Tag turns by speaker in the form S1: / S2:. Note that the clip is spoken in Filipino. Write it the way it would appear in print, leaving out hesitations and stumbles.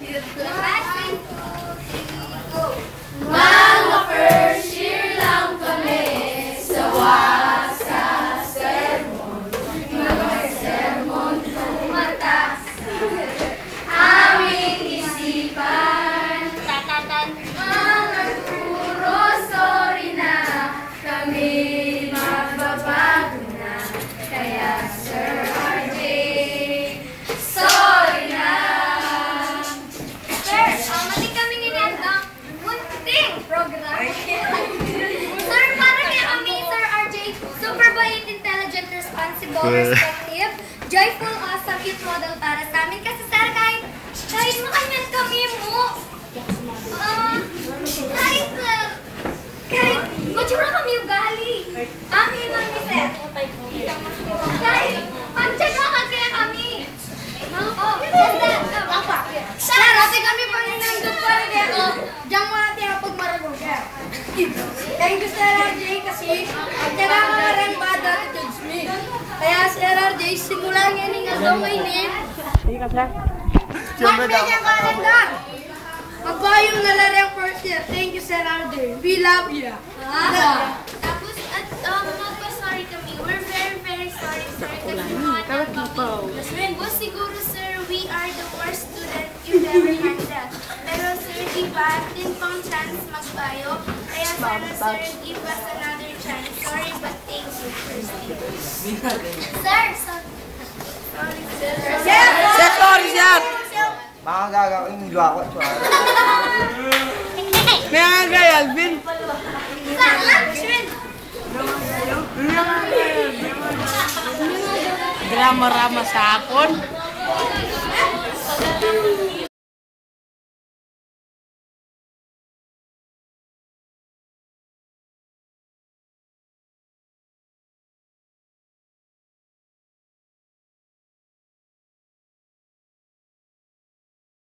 S1: Mga first year lang kami sawa sa sermon. Mga sermon tumatas aming isipan. Mga puro sorry na kami magbabago na. Kaya Sir RJ, sorry na. Sir, mali kami nilihan ng munting program. Sir, para kaya kami, Sir RJ, super bait, intelligent, responsible, respective, joyful, awesome, cute model para sa amin. Kasi sir, kahit makanyan kami mo, kahit matsura kami ugali. Amin lang ni sir. Kahit pagtsaga ka kaya kami. Sir, kasi kami pa rin nanggap pa rin ako. Diyan mo natin ang pagmarunong. Thank you, Sir RJ, kasi pagtsaga ka rin ba dati judge me. Kaya, Sir RJ, simulan nga nga daw ngayon. Magbigyan ka rin lang. Magbayong na lang yung first year. Thank you, Sir RJ. We love you.
S2: Tapos, at magpa-sorry kami. We're very, very sorry, sir. Kasi mga kami. Well, siguro, sir, we are the worst student you've ever handled. Pero, sir, diba, din pang chance magbayo. Kaya sana, sir, give us another chance. Sorry, but thank you, first year. Sir, sorry, sir.
S3: Sir, sorry, sir!
S4: Baka gagawin yung luwa ko.
S3: May nga kay Alvin. Drama-rama sa hapon.